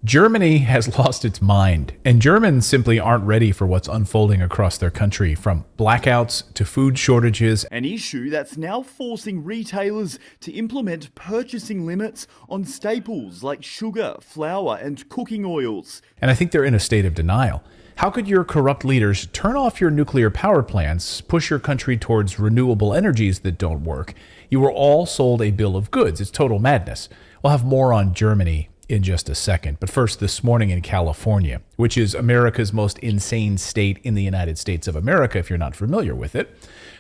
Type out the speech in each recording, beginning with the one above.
Germany has lost its mind, and Germans simply aren't ready for what's unfolding across their country, from blackouts to food shortages. An issue that's now forcing retailers to implement purchasing limits on staples like sugar, flour, and cooking oils. And I think they're in a state of denial. How could your corrupt leaders turn off your nuclear power plants, push your country towards renewable energies that don't work? You were all sold a bill of goods. It's total madness. We'll have more on Germany in just a second. But first, this morning in California, which is America's most insane state in the United States of America, if you're not familiar with it,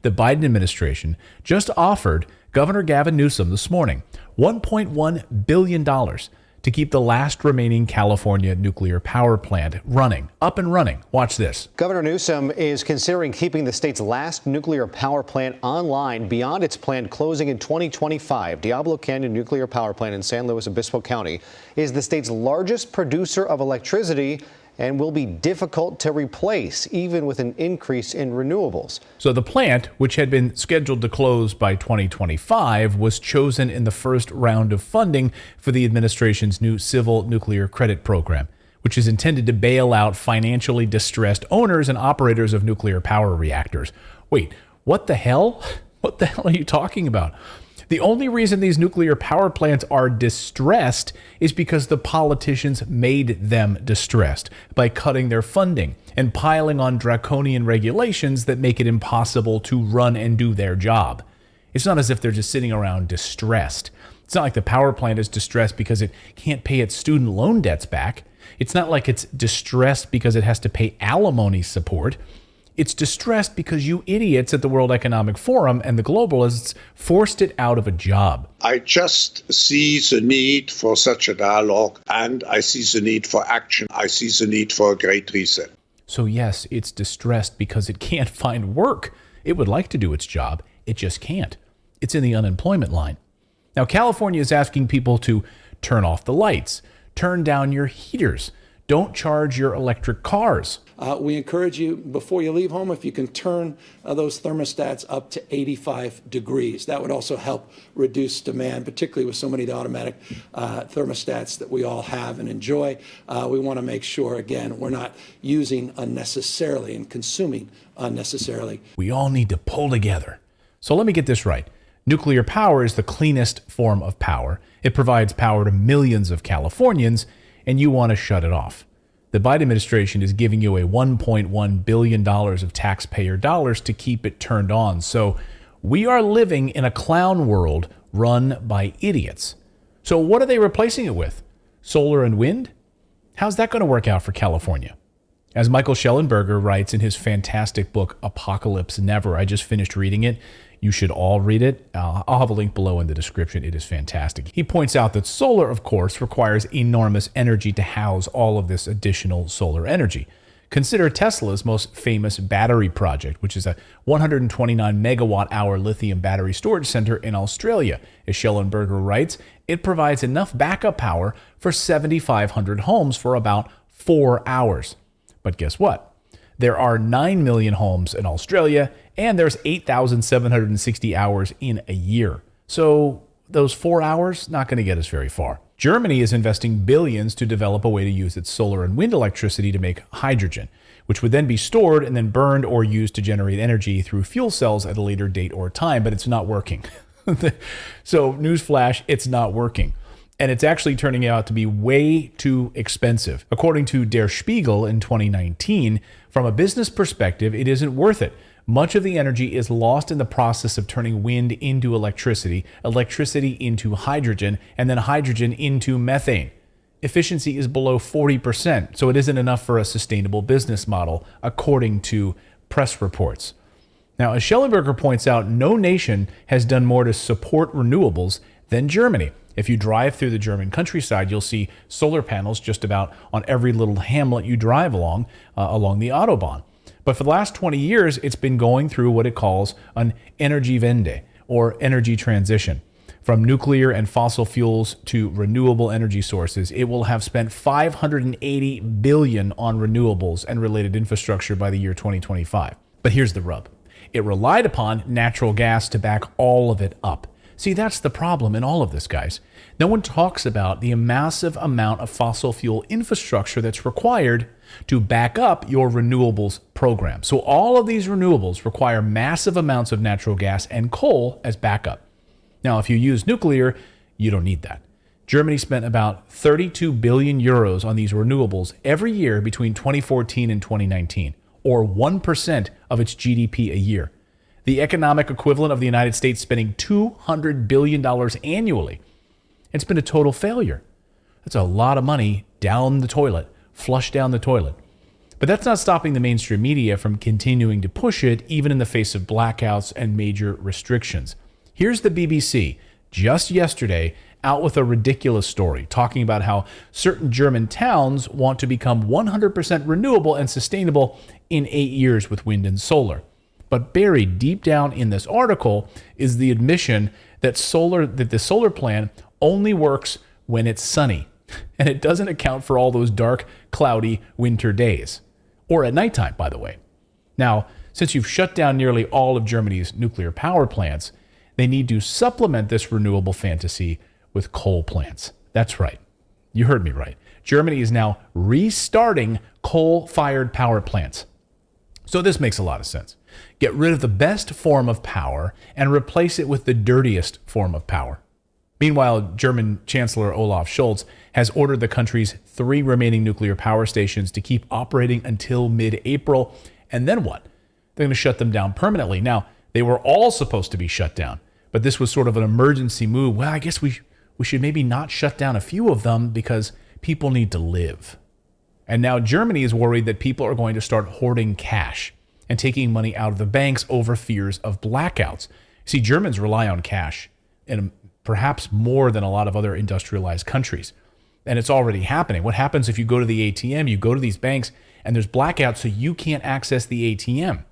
the Biden administration just offered Governor Gavin Newsom this morning $1.1 billion to keep the last remaining California nuclear power plant running, up and running. Watch this. Governor Newsom is considering keeping the state's last nuclear power plant online beyond its planned closing in 2025. Diablo Canyon Nuclear Power Plant in San Luis Obispo County is the state's largest producer of electricity and will be difficult to replace, even with an increase in renewables. So the plant, which had been scheduled to close by 2025, was chosen in the first round of funding for the administration's new Civil Nuclear Credit Program, which is intended to bail out financially distressed owners and operators of nuclear power reactors. Wait, what the hell? What the hell are you talking about? The only reason these nuclear power plants are distressed is because the politicians made them distressed by cutting their funding and piling on draconian regulations that make it impossible to run and do their job. It's not as if they're just sitting around distressed. It's not like the power plant is distressed because it can't pay its student loan debts back. It's not like it's distressed because it has to pay alimony support. It's distressed because you idiots at the World Economic Forum and the globalists forced it out of a job. I just see the need for such a dialogue, and I see the need for action. I see the need for a great reset. So yes, it's distressed because it can't find work. It would like to do its job. It just can't. It's in the unemployment line. Now, California is asking people to turn off the lights, turn down your heaters, don't charge your electric cars. We encourage you, before you leave home, if you can turn those thermostats up to 85 degrees. That would also help reduce demand, particularly with so many of the automatic thermostats that we all have and enjoy. We want to make sure, again, we're not using unnecessarily and consuming unnecessarily. We all need to pull together. So let me get this right. Nuclear power is the cleanest form of power. It provides power to millions of Californians, and you want to shut it off. The Biden administration is giving you a $1.1 billion of taxpayer dollars to keep it turned on. So we are living in a clown world run by idiots. So what are they replacing it with? Solar and wind? How's that going to work out for California? As Michael Schellenberger writes in his fantastic book, Apocalypse Never, I just finished reading it. You should all read it. I'll have a link below in the description. It is fantastic. He points out that solar, of course, requires enormous energy to house all of this additional solar energy. Consider Tesla's most famous battery project, which is a 129 megawatt hour lithium battery storage center in Australia. As Schellenberger writes, it provides enough backup power for 7,500 homes for about 4 hours. But guess what? There are 9 million homes in Australia, and there's 8,760 hours in a year. So those 4 hours, not going to get us very far. Germany is investing billions to develop a way to use its solar and wind electricity to make hydrogen, which would then be stored and then burned or used to generate energy through fuel cells at a later date or time, but it's not working. So newsflash, it's not working. And it's actually turning out to be way too expensive. According to Der Spiegel in 2019, from a business perspective, it isn't worth it. Much of the energy is lost in the process of turning wind into electricity, electricity into hydrogen, and then hydrogen into methane. Efficiency is below 40%, so it isn't enough for a sustainable business model, according to press reports. Now, as Schellenberger points out, no nation has done more to support renewables than Germany. If you drive through the German countryside, you'll see solar panels just about on every little hamlet you drive along the Autobahn. But for the last 20 years, it's been going through what it calls an Energiewende, or energy transition. From nuclear and fossil fuels to renewable energy sources, it will have spent $580 billion on renewables and related infrastructure by the year 2025. But here's the rub. It relied upon natural gas to back all of it up. See, that's the problem in all of this, guys. No one talks about the massive amount of fossil fuel infrastructure that's required to back up your renewables program. So all of these renewables require massive amounts of natural gas and coal as backup. Now, if you use nuclear, you don't need that. Germany spent about 32 billion euros on these renewables every year between 2014 and 2019, or 1% of its GDP a year. The economic equivalent of the United States spending $200 billion annually. It's been a total failure. That's a lot of money down the toilet, flushed down the toilet. But that's not stopping the mainstream media from continuing to push it, even in the face of blackouts and major restrictions. Here's the BBC, just yesterday, out with a ridiculous story, talking about how certain German towns want to become 100% renewable and sustainable in 8 years with wind and solar. But buried deep down in this article is the admission that the solar plan only works when it's sunny, and it doesn't account for all those dark, cloudy winter days, or at nighttime, by the way. Now, since you've shut down nearly all of Germany's nuclear power plants, they need to supplement this renewable fantasy with coal plants. That's right. You heard me right. Germany is now restarting coal-fired power plants. So this makes a lot of sense. Get rid of the best form of power and replace it with the dirtiest form of power. Meanwhile, German Chancellor Olaf Scholz has ordered the country's 3 remaining nuclear power stations to keep operating until mid-April. And then what? They're going to shut them down permanently. Now, they were all supposed to be shut down, but this was sort of an emergency move. Well, I guess we should maybe not shut down a few of them because people need to live. And now Germany is worried that people are going to start hoarding cash and taking money out of the banks over fears of blackouts. See, Germans rely on cash, and perhaps more than a lot of other industrialized countries. And it's already happening. What happens if you go to the ATM, you go to these banks, and there's blackouts so you can't access the ATM?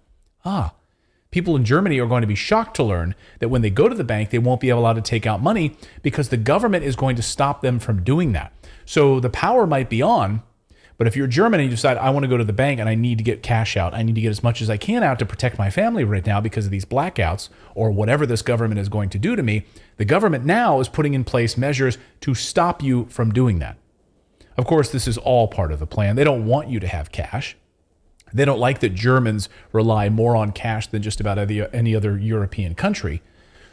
People in Germany are going to be shocked to learn that when they go to the bank, they won't be allowed to take out money because the government is going to stop them from doing that. So the power might be on, but if you're German and you decide, I want to go to the bank and I need to get cash out, I need to get as much as I can out to protect my family right now because of these blackouts or whatever this government is going to do to me, the government now is putting in place measures to stop you from doing that. Of course, this is all part of the plan. They don't want you to have cash. They don't like that Germans rely more on cash than just about any other European country.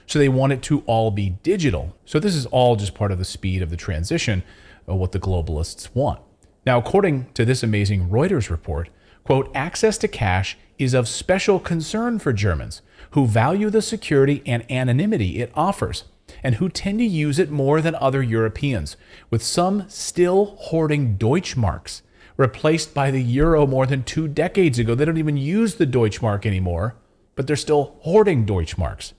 So they want it to all be digital. So this is all just part of the speed of the transition of what the globalists want. Now, according to this amazing Reuters report, quote, access to cash is of special concern for Germans who value the security and anonymity it offers and who tend to use it more than other Europeans, with some still hoarding Deutschmarks, replaced by the euro more than 2 decades ago. They don't even use the Deutschmark anymore, but they're still hoarding Deutschmarks.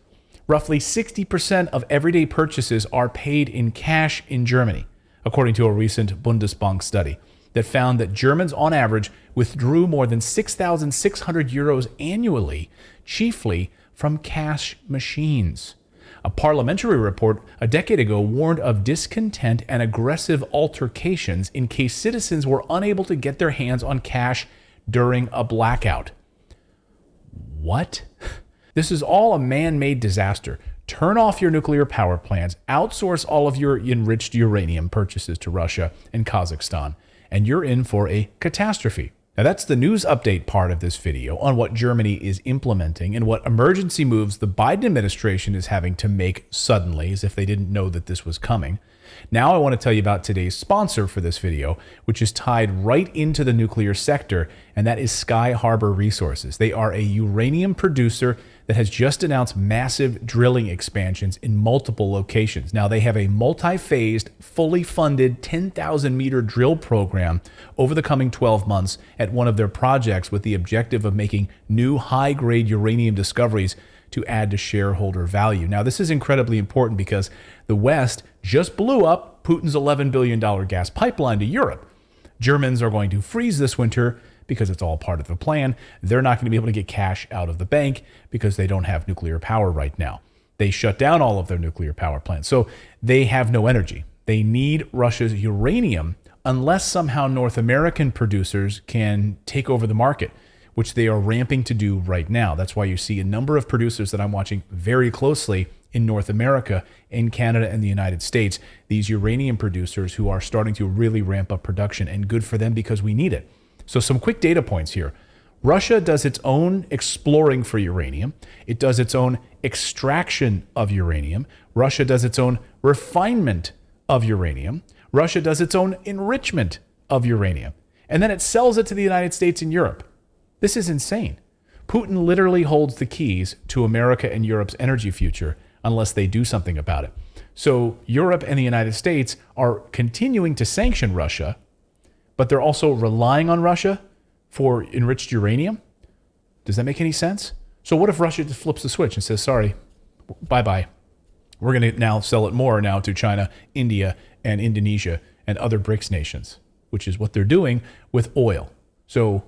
Roughly 60% of everyday purchases are paid in cash in Germany, according to a recent Bundesbank study that found that Germans on average withdrew more than 6,600 euros annually, chiefly from cash machines. A parliamentary report a decade ago warned of discontent and aggressive altercations in case citizens were unable to get their hands on cash during a blackout. What? This is all a man-made disaster. Turn off your nuclear power plants, outsource all of your enriched uranium purchases to Russia and Kazakhstan, and you're in for a catastrophe. Now, that's the news update part of this video on what Germany is implementing and what emergency moves the Biden administration is having to make suddenly, as if they didn't know that this was coming. Now I want to tell you about today's sponsor for this video, which is tied right into the nuclear sector, and that is Sky Harbor Resources. They are a uranium producer that has just announced massive drilling expansions in multiple locations. Now, they have a multi-phased, fully funded 10,000-meter drill program over the coming 12 months at one of their projects with the objective of making new high-grade uranium discoveries to add to shareholder value. Now, this is incredibly important because the West just blew up Putin's $11 billion gas pipeline to Europe. Germans are going to freeze this winter because it's all part of the plan. They're not going to be able to get cash out of the bank because they don't have nuclear power right now. They shut down all of their nuclear power plants, so they have no energy. They need Russia's uranium unless somehow North American producers can take over the market, which they are ramping to do right now. That's why you see a number of producers that I'm watching very closely in North America, in Canada, and the United States, these uranium producers who are starting to really ramp up production, and good for them because we need it. So some quick data points here. Russia does its own exploring for uranium. It does its own extraction of uranium. Russia does its own refinement of uranium. Russia does its own enrichment of uranium. And then it sells it to the United States and Europe. This is insane. Putin literally holds the keys to America and Europe's energy future unless they do something about it. So Europe and the United States are continuing to sanction Russia, but they're also relying on Russia for enriched uranium. Does that make any sense? So what if Russia just flips the switch and says, sorry, bye-bye. We're going to now sell it more now to China, India, and Indonesia, and other BRICS nations, which is what they're doing with oil. So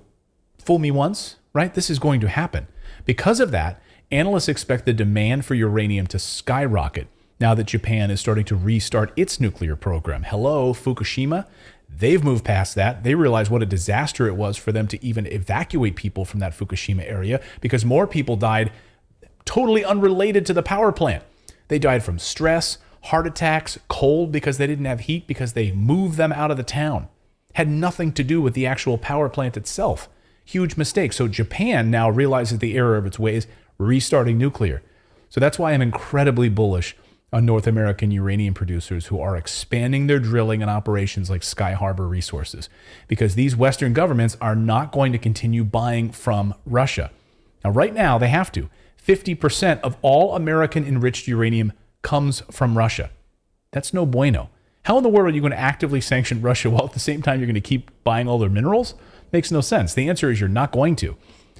fool me once, right? This is going to happen. Because of that, analysts expect the demand for uranium to skyrocket now that Japan is starting to restart its nuclear program. Hello, Fukushima. They've moved past that. They realize what a disaster it was for them to even evacuate people from that Fukushima area because more people died totally unrelated to the power plant. They died from stress, heart attacks, cold because they didn't have heat because they moved them out of the town. Had nothing to do with the actual power plant itself. Huge mistake. So Japan now realizes the error of its ways, restarting nuclear. So that's why I'm incredibly bullish on North American uranium producers who are expanding their drilling and operations like Sky Harbor Resources, because these Western governments are not going to continue buying from Russia. Now, right now, they have to. 50% of all American enriched uranium comes from Russia. That's no bueno. How in the world are you going to actively sanction Russia while at the same time you're going to keep buying all their minerals? Makes no sense. The answer is you're not going to.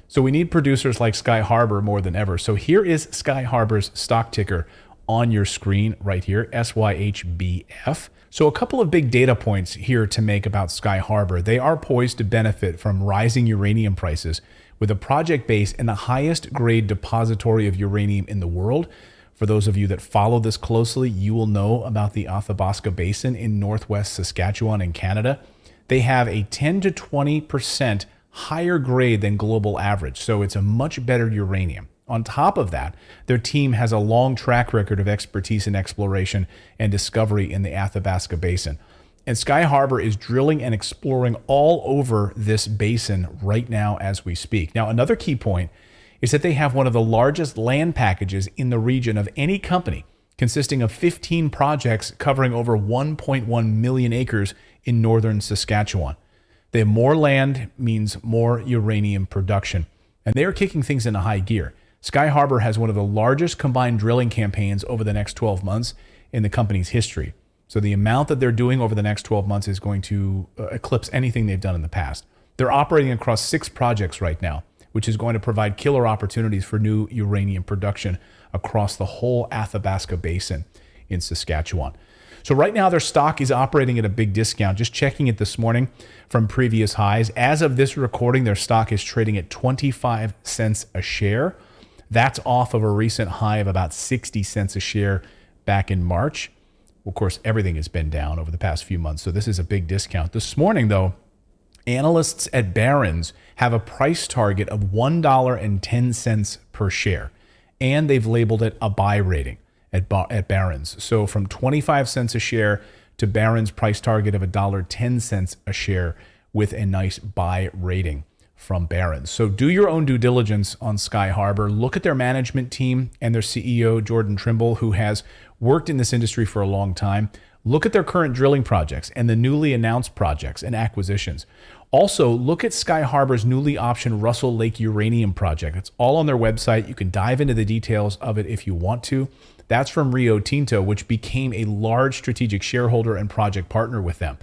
So we need producers like Sky Harbor more than ever. So here is Sky Harbor's stock ticker on your screen right here, SYHBF. So a couple of big data points here to make about Sky Harbor. They are poised to benefit from rising uranium prices with a project base in the highest grade depository of uranium in the world. For those of you that follow this closely, you will know about the Athabasca Basin in northwest Saskatchewan in Canada. They have a 10 to 20% higher grade than global average, so it's a much better uranium. On top of that, their team has a long track record of expertise in exploration and discovery in the Athabasca Basin. And Sky Harbor is drilling and exploring all over this basin right now as we speak. Now, another key point is that they have one of the largest land packages in the region of any company, consisting of 15 projects covering over 1.1 million acres in northern Saskatchewan. They have more land means more uranium production, and they are kicking things into high gear. Sky Harbor has one of the largest combined drilling campaigns over the next 12 months in the company's history. So the amount that they're doing over the next 12 months is going to eclipse anything they've done in the past. They're operating across 6 projects right now, which is going to provide killer opportunities for new uranium production across the whole Athabasca Basin in Saskatchewan. So right now their stock is operating at a big discount. Just checking it this morning from previous highs. As of this recording, their stock is trading at 25 cents a share. That's off of a recent high of about 60 cents a share back in March. Of course, everything has been down over the past few months, so this is a big discount. This morning, though, analysts at Barron's have a price target of $1.10 per share, and they've labeled it a buy rating at Barron's. So from 25 cents a share to Barron's price target of $1.10 a share with a nice buy rating from Barron's. So do your own due diligence on Sky Harbor. Look at their management team and their CEO, Jordan Trimble, who has worked in this industry for a long time. Look at their current drilling projects and the newly announced projects and acquisitions. Also, look at Sky Harbor's newly optioned Russell Lake uranium project. It's all on their website. You can dive into the details of it if you want to. That's from Rio Tinto, which became a large strategic shareholder and project partner with them.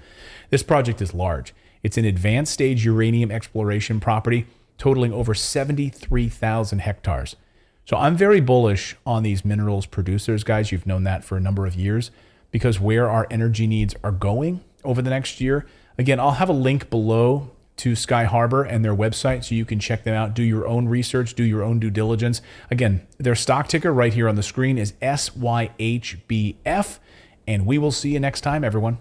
This project is large. It's an advanced stage uranium exploration property totaling over 73,000 hectares. So I'm very bullish on these minerals producers, guys. You've known that for a number of years, because where our energy needs are going over the next year. Again, I'll have a link below to Sky Harbor and their website so you can check them out, do your own research, do your own due diligence. Again, their stock ticker right here on the screen is SYHBF, and we will see you next time, everyone.